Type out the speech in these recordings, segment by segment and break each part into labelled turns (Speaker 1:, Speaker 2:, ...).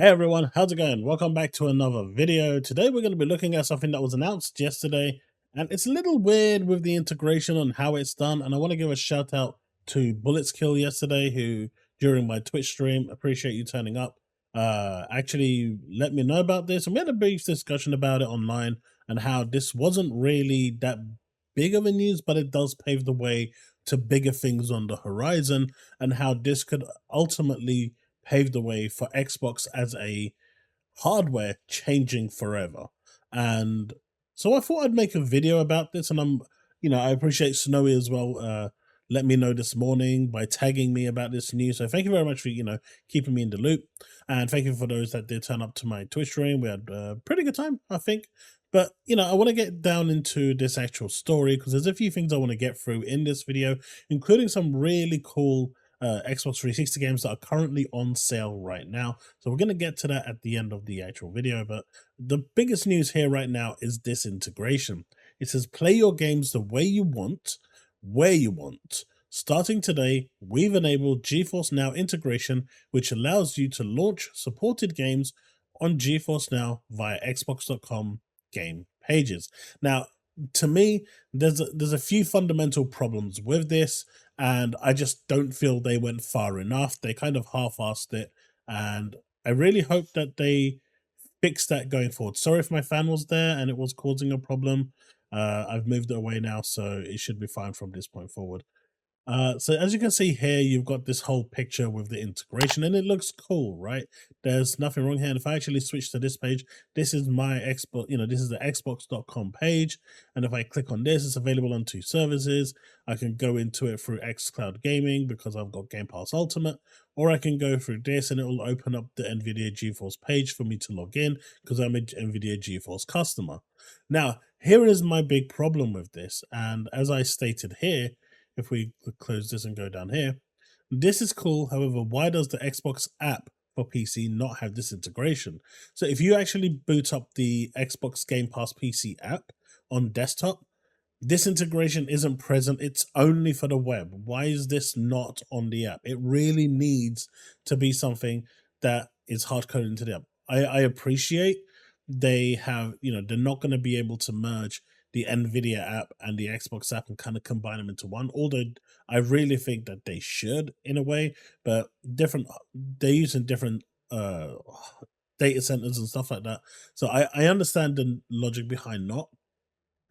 Speaker 1: Hey everyone, how's it going? Welcome back to another video. Today we're going to be looking at something that was announced yesterday, and it's a little weird with the integration on how it's done. And I want to give a shout out to Bullets yesterday, who during my Twitch stream, appreciate you turning up, actually let me know about this. And we had a brief discussion about it online and how this wasn't really that big of a news, but it does pave the way to bigger things on the horizon, and how this could ultimately paved the way for Xbox as a hardware changing forever. And so I thought I'd make a video about this, and I appreciate Snowy as well. Let me know this morning by tagging me about this news. So thank you very much for, keeping me in the loop. And thank you for those that did turn up to my Twitch stream. We had a pretty good time, I think. But, I want to get down into this actual story because there's a few things I want to get through in this video, including some really cool Xbox 360 games that are currently on sale right now. So we're going to get to that at the end of the actual video. But the biggest news here right now is this integration. It says play your games the way you want, where you want. Starting today, we've enabled GeForce Now integration, which allows you to launch supported games on GeForce Now via Xbox.com game pages. Now, to me, there's a few fundamental problems with this, and I just don't feel they went far enough. They kind of half-assed it, and I really hope that they fix that going forward. Sorry if my fan was there and it was causing a problem. I've moved it away now, so it should be fine from this point forward. So as you can see here, you've got this whole picture with the integration, and it looks cool, right? There's nothing wrong here. And if I actually switch to this page, this is my Xbox, this is the Xbox.com page. And if I click on this, it's available on 2 services. I can go into it through xCloud Gaming because I've got Game Pass Ultimate, or I can go through this and it will open up the NVIDIA GeForce page for me to log in because I'm a NVIDIA GeForce customer. Now, here is my big problem with this. And as I stated here, if we close this and go down here, this is cool. However, why does the Xbox app for PC not have this integration? So if you actually boot up the Xbox Game Pass PC app on desktop, this integration isn't present. It's only for the web. Why is this not on the app? It really needs to be something that is hard-coded into the app. I appreciate they have, they're not going to be able to merge the NVIDIA app and the Xbox app and kind of combine them into one, although I really think that they should in a way, but they're using different data centers and stuff like that. So I understand the logic behind not,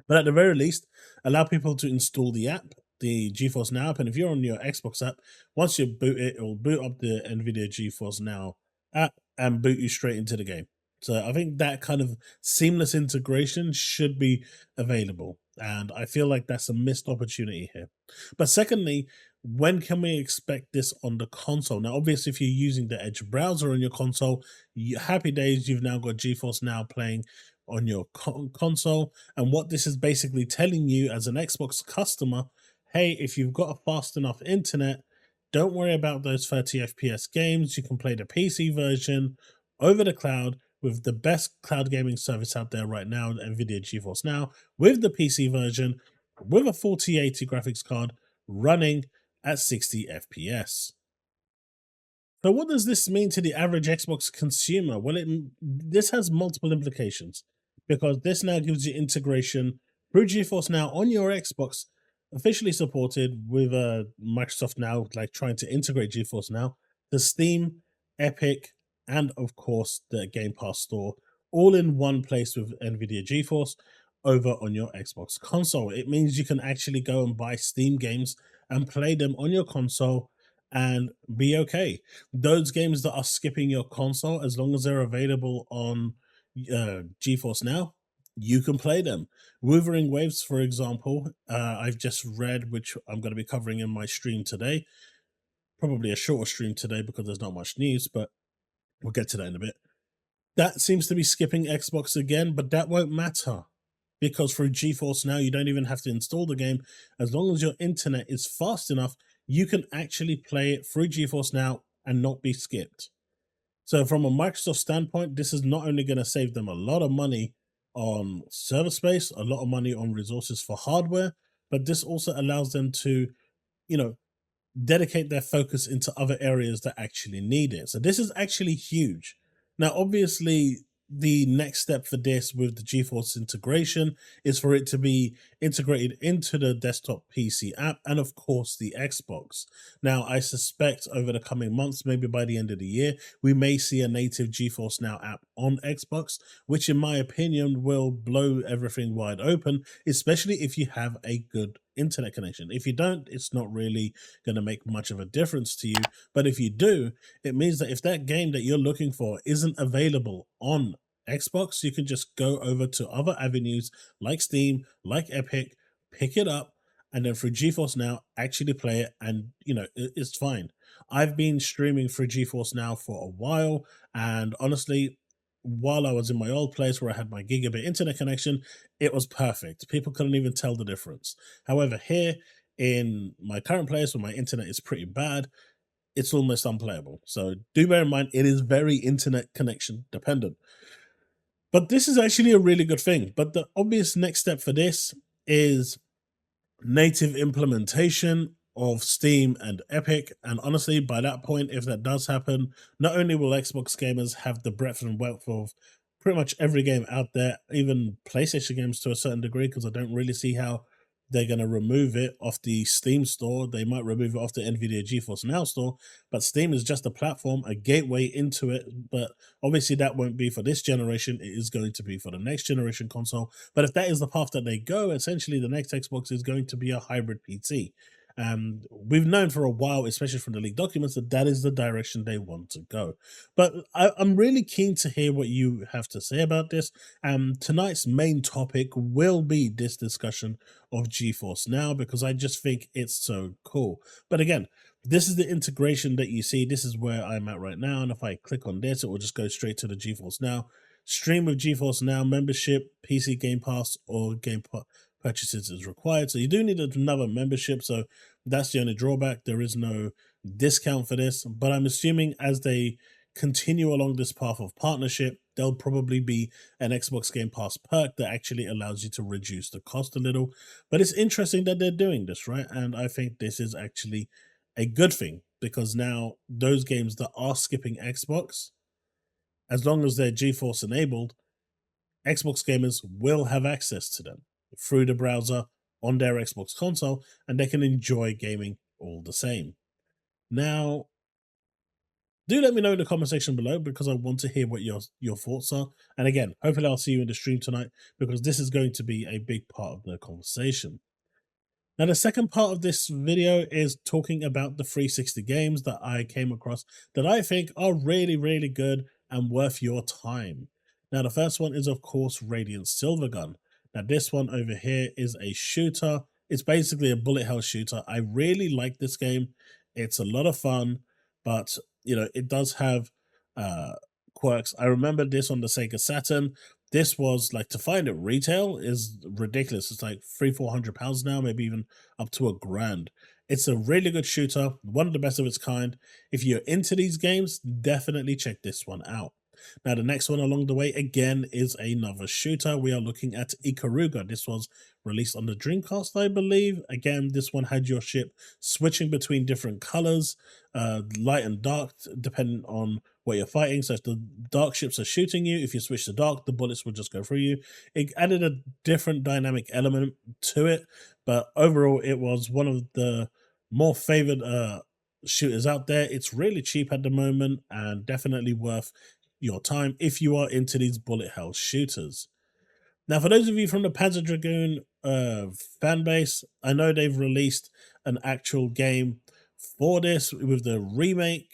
Speaker 1: but at the very least, allow people to install the app, the GeForce Now app, and if you're on your Xbox app, once you boot it, it will boot up the NVIDIA GeForce Now app and boot you straight into the game. So I think that kind of seamless integration should be available. And I feel like that's a missed opportunity here. But secondly, when can we expect this on the console? Now, obviously, if you're using the Edge browser on your console, happy days, you've now got GeForce Now playing on your console. And what this is basically telling you as an Xbox customer, hey, if you've got a fast enough internet, don't worry about those 30 FPS games. You can play the PC version over the cloud with the best cloud gaming service out there right now, NVIDIA GeForce Now, with the PC version, with a 4080 graphics card running at 60 FPS. So what does this mean to the average Xbox consumer? Well, this has multiple implications because this now gives you integration through GeForce Now on your Xbox, officially supported with Microsoft now, like trying to integrate GeForce Now, the Steam, Epic, and of course the Game Pass store, all in one place with NVIDIA GeForce over on your Xbox console. It means you can actually go and buy Steam games and play them on your console and be okay. Those games that are skipping your console, as long as they're available on GeForce Now, you can play them. Wuthering Waves, for example, I've just read, which I'm going to be covering in my stream today. Probably a shorter stream today because there's not much news, but we'll get to that in a bit. That seems to be skipping Xbox again, but that won't matter because through GeForce Now, you don't even have to install the game. As long as your internet is fast enough, you can actually play it through GeForce Now and not be skipped. So from a Microsoft standpoint, this is not only going to save them a lot of money on server space, a lot of money on resources for hardware, but this also allows them to, dedicate their focus into other areas that actually need it. So this is actually huge. Now, obviously, the next step for this with the GeForce integration is for it to be integrated into the desktop PC app and, of course, the Xbox. Now, I suspect over the coming months, maybe by the end of the year, we may see a native GeForce Now app on Xbox, which, in my opinion, will blow everything wide open, especially if you have a good internet connection. If you don't, it's not really going to make much of a difference to you. But if you do, it means that if that game that you're looking for isn't available on Xbox, you can just go over to other avenues like Steam, like Epic, pick it up, and then through GeForce Now, actually play it, and it's fine. I've been streaming through GeForce Now for a while, and honestly, while I was in my old place where I had my gigabit internet connection, it was perfect. People couldn't even tell the difference. However, here in my current place where my internet is pretty bad, it's almost unplayable. So do bear in mind, it is very internet connection dependent. But this is actually a really good thing. But the obvious next step for this is native implementation of Steam and Epic. And honestly, by that point, if that does happen, not only will Xbox gamers have the breadth and wealth of pretty much every game out there, even PlayStation games to a certain degree, because I don't really see how they're going to remove it off the Steam store. They might remove it off the NVIDIA GeForce Now store, but Steam is just a platform, a gateway into it. But obviously that won't be for this generation. It is going to be for the next generation console. But if that is the path that they go, essentially the next Xbox is going to be a hybrid PC. We've known for a while, especially from the leaked documents, that that is the direction they want to go. But I'm really keen to hear what you have to say about this. Tonight's main topic will be this discussion of GeForce Now, because I just think it's so cool. But again, this is the integration that you see. This is where I'm at right now. And if I click on this, it will just go straight to the GeForce Now. Stream with GeForce Now membership, PC Game Pass, or Game purchases is required. So you do need another membership. So that's the only drawback. There is no discount for this. But I'm assuming as they continue along this path of partnership, there'll probably be an Xbox Game Pass perk that actually allows you to reduce the cost a little. But it's interesting that they're doing this, right? And I think this is actually a good thing, because now those games that are skipping Xbox, as long as they're GeForce enabled, Xbox gamers will have access to them through the browser on their Xbox console, and they can enjoy gaming all the same. Now, do let me know in the comment section below, because I want to hear what your thoughts are. And again, hopefully I'll see you in the stream tonight, because this is going to be a big part of the conversation. Now, the second part of this video is talking about the 360 games that I came across that I think are really, really good and worth your time. Now, the first one is, of course, Radiant Silvergun. Now, this one over here is a shooter. It's basically a bullet hell shooter. I really like this game. It's a lot of fun, but, it does have quirks. I remember this on the Sega Saturn. This was like, to find it retail is ridiculous. It's like £300-400 now, maybe even up to £1,000. It's a really good shooter, one of the best of its kind. If you're into these games, definitely check this one out. Now, the next one along the way, again, is another shooter. We are looking at Ikaruga. This was released on the Dreamcast, I believe. Again, this one had your ship switching between different colors, light and dark, depending on what you're fighting. So if the dark ships are shooting you, if you switch to dark, the bullets will just go through you. It added a different dynamic element to it, but overall, it was one of the more favored shooters out there. It's really cheap at the moment and definitely worth your time if you are into these bullet hell shooters. Now, for those of you from the Panzer Dragoon fan base, I know they've released an actual game for this with the remake,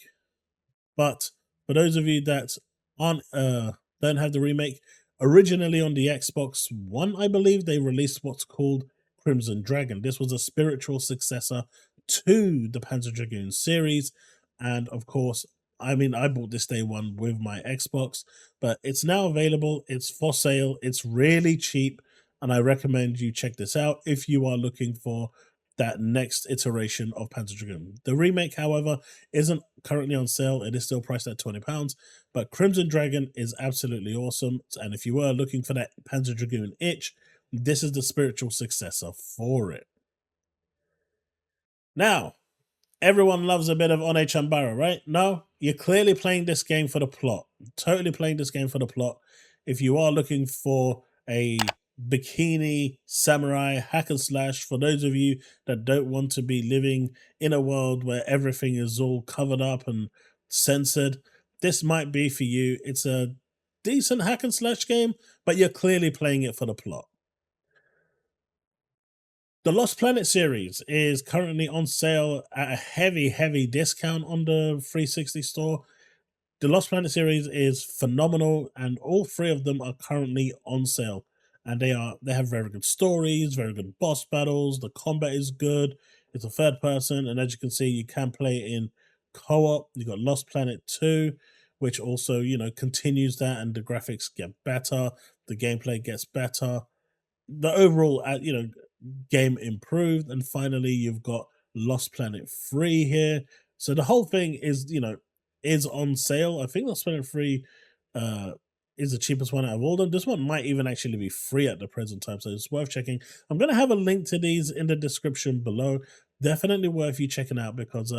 Speaker 1: but for those of you that aren't don't have the remake, originally on the Xbox One, I believe they released what's called Crimson Dragon. This was a spiritual successor to the Panzer Dragoon series, and of course, I bought this day one with my Xbox, but it's now available. It's for sale. It's really cheap, and I recommend you check this out if you are looking for that next iteration of Panzer Dragoon. The remake, however, isn't currently on sale. It is still priced at £20, but Crimson Dragon is absolutely awesome. And if you were looking for that Panzer Dragoon itch, this is the spiritual successor for it. Now, Everyone loves a bit of One-Chambara, right? No, you're clearly playing this game for the plot. Totally playing this game for the plot. If you are looking for a bikini samurai hack and slash, for those of you that don't want to be living in a world where everything is all covered up and censored, this might be for you. It's a decent hack and slash game, but you're clearly playing it for the plot. The Lost Planet series is currently on sale at a heavy discount on the 360 store. The Lost Planet series is phenomenal, and all three of them are currently on sale. And they have very good stories, very good boss battles. The combat is good. It's a third person, and as you can see, you can play it in co-op. You got Lost Planet 2, which also, continues that, and the graphics get better, the gameplay gets better. The overall, game improved, and finally you've got Lost Planet 3 here. So the whole thing is, is on sale. I think Lost Planet 3 is the cheapest one out of all of them. This one might even actually be free at the present time, so it's worth checking. I'm going to have a link to these in the description below. Definitely worth you checking out, because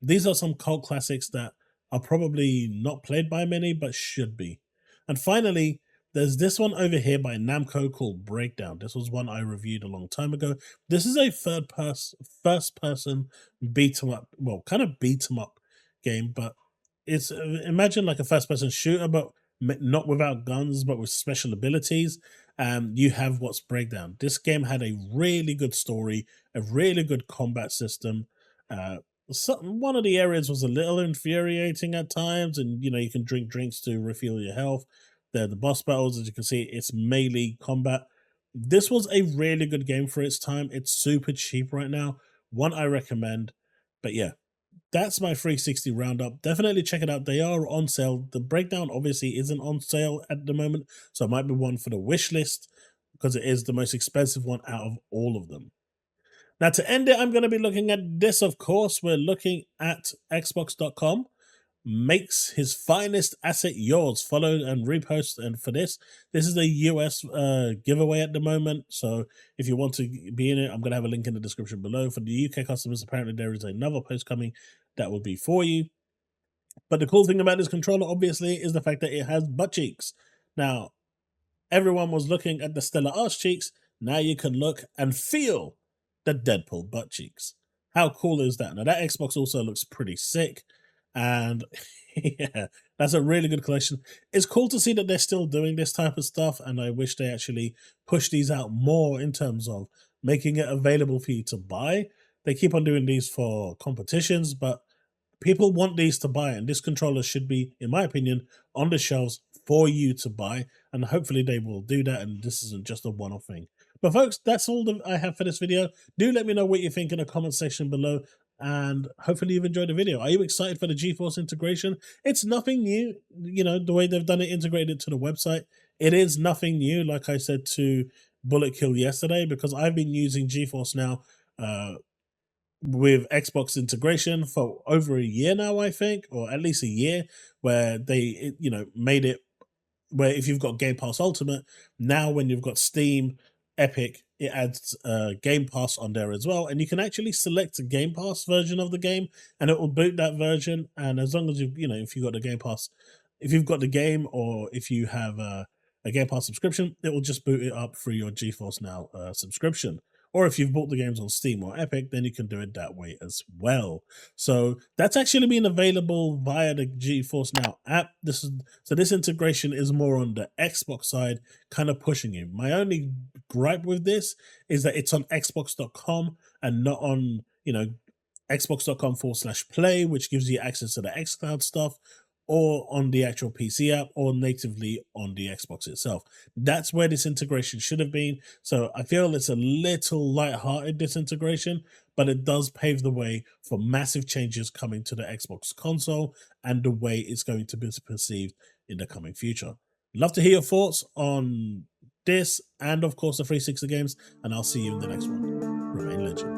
Speaker 1: these are some cult classics that are probably not played by many, but should be. And finally, there's this one over here by Namco called Breakdown. This was one I reviewed a long time ago. This is a first person beat 'em up, well, kind of beat 'em up game, but it's imagine like a first person shooter, but not without guns, but with special abilities. You have what's Breakdown. This game had a really good story, a really good combat system. One of the areas was a little infuriating at times, and you can drink drinks to refuel your health. The boss battles, as you can see, it's melee combat. This was a really good game for its time. It's super cheap right now. One I recommend. But yeah, that's my 360 roundup. Definitely check it out. They are on sale. The Breakdown obviously isn't on sale at the moment, so it might be one for the wish list, because it is the most expensive one out of all of them. Now, to end it, I'm going to be looking at this, of course. We're looking at Xbox.com. Makes his finest asset yours. Follow and repost. And for this is a US giveaway at the moment. So if you want to be in it, I'm going to have a link in the description below. For the UK customers, apparently there is another post coming that will be for you. But the cool thing about this controller, obviously, is the fact that it has butt cheeks. Now, everyone was looking at the stellar arse cheeks. Now you can look and feel the Deadpool butt cheeks. How cool is that? Now, that Xbox also looks pretty sick. And yeah, that's a really good collection. It's cool to see that they're still doing this type of stuff, and I wish they actually push these out more in terms of making it available for you to buy. They keep on doing these for competitions, but people want these to buy, and this controller should be, in my opinion, on the shelves for you to buy, and hopefully they will do that, and this isn't just a one-off thing. But folks, that's all that I have for this video. Do let me know what you think in the comment section below, and hopefully you've enjoyed the video. Are you excited for the GeForce integration? It's nothing new, the way they've done it, integrated to the website. It is nothing new, like I said to Bullet Kill yesterday, because I've been using GeForce Now with Xbox integration for over a year now, I think, or at least a year, where they, made it where if you've got Game Pass Ultimate, now when you've got Steam, Epic, it adds Game Pass on there as well, and you can actually select a Game Pass version of the game, and it will boot that version. And as long as if you've got the Game Pass, if you've got the game, or if you have a Game Pass subscription, it will just boot it up through your GeForce Now subscription. Or if you've bought the games on Steam or Epic, then you can do it that way as well. So that's actually been available via the GeForce Now app. So this integration is more on the Xbox side, kind of pushing you. My only gripe with this is that it's on Xbox.com and not on, Xbox.com/play, which gives you access to the xCloud stuff, or on the actual PC app, or natively on the Xbox itself. That's where this integration should have been. So I feel it's a little light-hearted, this integration, but it does pave the way for massive changes coming to the Xbox console and the way it's going to be perceived in the coming future. Love to hear your thoughts on this and, of course, the 360 games, and I'll see you in the next one. Remain legend.